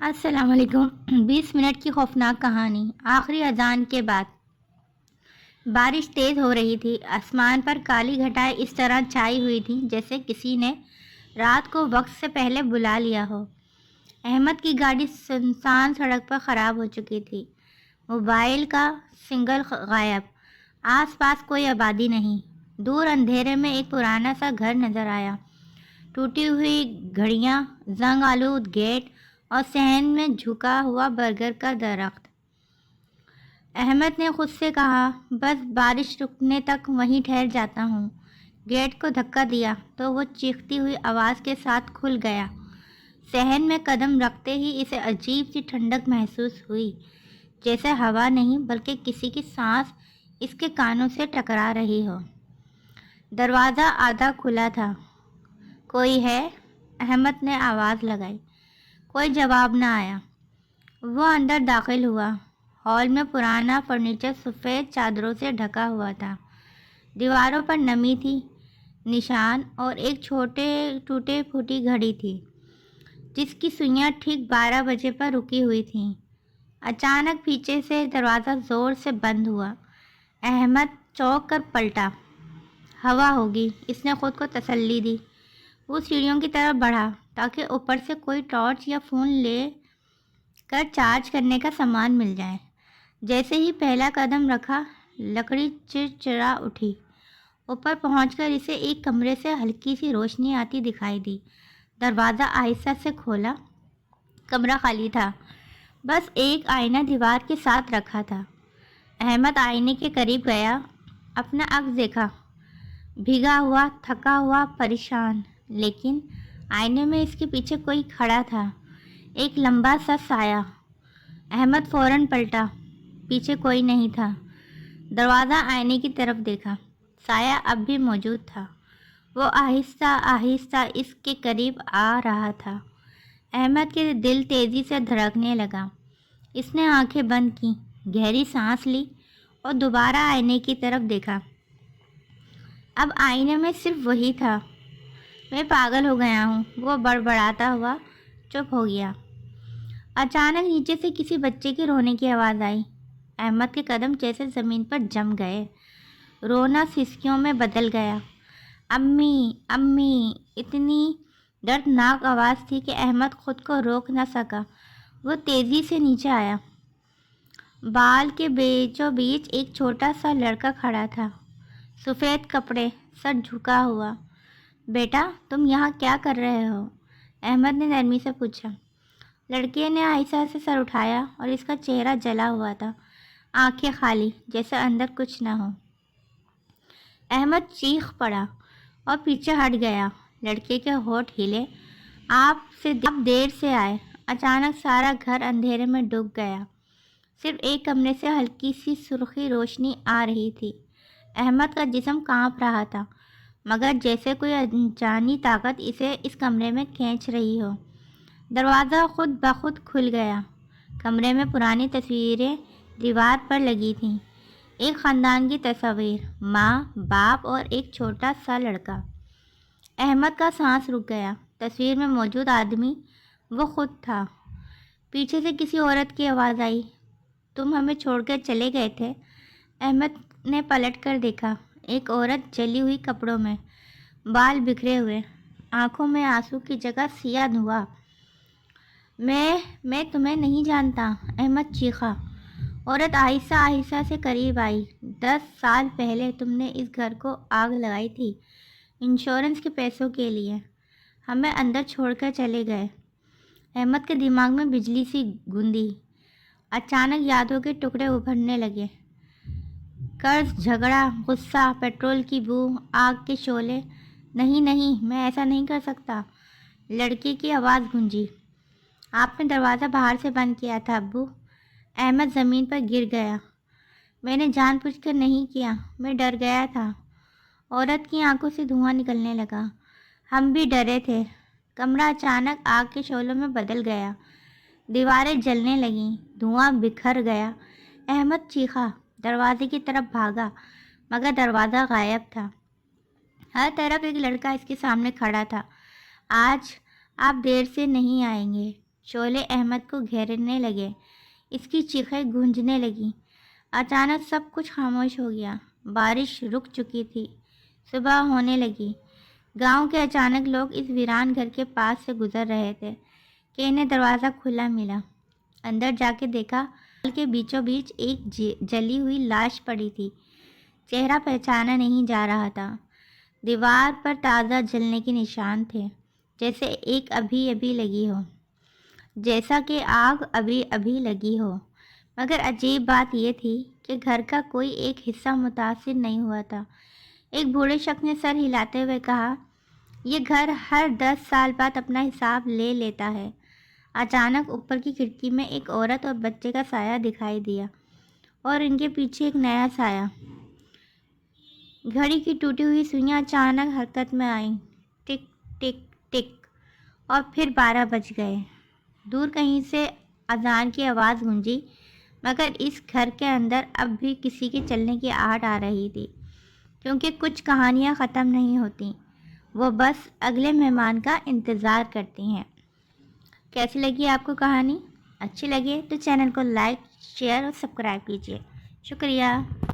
السلام علیکم۔ 20 منٹ کی خوفناک کہانی۔ آخری اذان کے بعد بارش تیز ہو رہی تھی۔ آسمان پر کالی گھٹائیں اس طرح چھائی ہوئی تھیں جیسے کسی نے رات کو وقت سے پہلے بلا لیا ہو۔ احمد کی گاڑی سنسان سڑک پر خراب ہو چکی تھی۔ موبائل کا سگنل غائب۔ آس پاس کوئی آبادی نہیں۔ دور اندھیرے میں ایک پرانا سا گھر نظر آیا۔ ٹوٹی ہوئی گھڑیاں، زنگ آلود گیٹ اور صحن میں جھکا ہوا برگر کا درخت۔ احمد نے خود سے کہا، بس بارش رکنے تک وہیں ٹھہر جاتا ہوں۔ گیٹ کو دھکا دیا تو وہ چیختی ہوئی آواز کے ساتھ کھل گیا۔ صحن میں قدم رکھتے ہی اسے عجیب سی ٹھنڈک محسوس ہوئی، جیسے ہوا نہیں بلکہ کسی کی سانس اس کے کانوں سے ٹکرا رہی ہو۔ دروازہ آدھا کھلا تھا۔ کوئی ہے؟ احمد نے آواز لگائی۔ کوئی جواب نہ آیا۔ وہ اندر داخل ہوا۔ ہال میں پرانا فرنیچر سفید چادروں سے ڈھکا ہوا تھا۔ دیواروں پر نمی تھی، نشان اور ایک ٹوٹے پھوٹی گھڑی تھی جس کی سوئیاں ٹھیک 12 بجے پر رکی ہوئی تھیں۔ اچانک پیچھے سے دروازہ زور سے بند ہوا۔ احمد چونک کر پلٹا۔ ہوا ہوگی، اس نے خود کو تسلی دی۔ وہ سیڑھیوں کی طرف بڑھا تاکہ اوپر سے کوئی ٹارچ یا فون لے کر چارج کرنے کا سامان مل جائے۔ جیسے ہی پہلا قدم رکھا، لکڑی چرچرا اٹھی۔ اوپر پہنچ کر اسے ایک کمرے سے ہلکی سی روشنی آتی دکھائی دی۔ دروازہ آہستہ سے کھولا۔ کمرہ خالی تھا، بس ایک آئینہ دیوار کے ساتھ رکھا تھا۔ احمد آئینے کے قریب گیا، اپنا عکس دیکھا، بھیگا ہوا، تھکا ہوا، پریشان۔ لیکن آئینے میں اس کے پیچھے کوئی کھڑا تھا، ایک لمبا سا سایہ۔ احمد فوراً پلٹا، پیچھے کوئی نہیں تھا۔ دروازہ آئینے کی طرف دیکھا، سایہ اب بھی موجود تھا۔ وہ آہستہ آہستہ اس کے قریب آ رہا تھا۔ احمد کے دل تیزی سے دھڑکنے لگا۔ اس نے آنکھیں بند کی، گہری سانس لی اور دوبارہ آئینے کی طرف دیکھا۔ اب آئینے میں صرف وہی تھا۔ میں پاگل ہو گیا ہوں، وہ بڑبڑاتا ہوا چپ ہو گیا۔ اچانک نیچے سے کسی بچے کے رونے کی آواز آئی۔ احمد کے قدم جیسے زمین پر جم گئے۔ رونا سسکیوں میں بدل گیا۔ امی امی، اتنی دردناک آواز تھی کہ احمد خود کو روک نہ سکا۔ وہ تیزی سے نیچے آیا۔ بال کے بیچوں بیچ ایک چھوٹا سا لڑکا کھڑا تھا، سفید کپڑے، سر جھکا ہوا۔ بیٹا، تم یہاں کیا کر رہے ہو؟ احمد نے نرمی سے پوچھا۔ لڑکے نے آہستہ سے سر اٹھایا اور اس کا چہرہ جلا ہوا تھا، آنکھیں خالی، جیسے اندر کچھ نہ ہو۔ احمد چیخ پڑا اور پیچھے ہٹ گیا۔ لڑکے کے ہونٹ ہلے۔ آپ دیر سے آئے۔ اچانک سارا گھر اندھیرے میں ڈوب گیا۔ صرف ایک کمرے سے ہلکی سی سرخی روشنی آ رہی تھی۔ احمد کا جسم کانپ رہا تھا، مگر جیسے کوئی انجانی طاقت اسے اس کمرے میں کھینچ رہی ہو۔ دروازہ خود بخود کھل گیا۔ کمرے میں پرانی تصویریں دیوار پر لگی تھیں، ایک خاندان کی تصویر، ماں، باپ اور ایک چھوٹا سا لڑکا۔ احمد کا سانس رک گیا۔ تصویر میں موجود آدمی وہ خود تھا۔ پیچھے سے کسی عورت کی آواز آئی، تم ہمیں چھوڑ کر چلے گئے تھے؟ احمد نے پلٹ کر دیکھا۔ ایک عورت جلی ہوئی کپڑوں میں، بال بکھرے ہوئے، آنکھوں میں آنسو کی جگہ سیاہ دھواں۔ میں تمہیں نہیں جانتا، احمد چیخا۔ عورت آہستہ آہستہ سے قریب آئی۔ 10 سال پہلے تم نے اس گھر کو آگ لگائی تھی، انشورنس کے پیسوں کے لیے۔ ہمیں اندر چھوڑ کر چلے گئے۔ احمد کے دماغ میں بجلی سی گوندی۔ اچانک یادوں کے ٹکڑے ابھرنے لگے۔ قرض، جھگڑا، غصہ، پیٹرول کی بو، آگ کے شعلے۔ نہیں، میں ایسا نہیں کر سکتا۔ لڑکی کی آواز گونجی۔ آپ نے دروازہ باہر سے بند کیا تھا ابو۔ احمد زمین پر گر گیا۔ میں نے جان بوجھ کر نہیں کیا، میں ڈر گیا تھا۔ عورت کی آنکھوں سے دھواں نکلنے لگا۔ ہم بھی ڈرے تھے۔ کمرہ اچانک آگ کے شعلوں میں بدل گیا۔ دیواریں جلنے لگیں، دھواں بکھر گیا۔ احمد چیخا، دروازے کی طرف بھاگا، مگر دروازہ غائب تھا۔ ہر طرف ایک لڑکا اس کے سامنے کھڑا تھا۔ آج آپ دیر سے نہیں آئیں گے، شعلے احمد کو گھیرنے لگے، اس کی چیخیں گونجنے لگیں۔ اچانک سب کچھ خاموش ہو گیا۔ بارش رک چکی تھی، صبح ہونے لگی۔ گاؤں کے اچانک لوگ اس ویران گھر کے پاس سے گزر رہے تھے کہ انہیں دروازہ کھلا ملا۔ اندر جا کے دیکھا، ہال کے بیچوں بیچ ایک جلی ہوئی لاش پڑی تھی۔ چہرہ پہچانا نہیں جا رہا تھا۔ دیوار پر تازہ جلنے کے نشان تھے، جیسے ایک ابھی ابھی لگی ہو، جیسا کہ آگ ابھی ابھی لگی ہو۔ مگر عجیب بات یہ تھی کہ گھر کا کوئی ایک حصہ متاثر نہیں ہوا تھا۔ ایک بوڑھے شخص نے سر ہلاتے ہوئے کہا، یہ گھر ہر 10 سال بعد اپنا حساب لے لیتا ہے۔ اچانک اوپر کی کھڑکی میں ایک عورت اور بچے کا سایہ دکھائی دیا، اور ان کے پیچھے ایک نیا سایہ۔ گھڑی کی ٹوٹی ہوئی سوئیاں اچانک حرکت میں آئیں، ٹک ٹک ٹک، اور پھر 12 بج گئے۔ دور کہیں سے اذان کی آواز گونجی، مگر اس گھر کے اندر اب بھی کسی کے چلنے کی آہٹ آ رہی تھی، کیونکہ کچھ کہانیاں ختم نہیں ہوتیں، وہ بس اگلے مہمان کا انتظار کرتی ہیں۔ کیسی لگی آپ کو کہانی؟ اچھی لگے تو چینل کو لائک، شیئر اور سبسکرائب کیجیے۔ شکریہ۔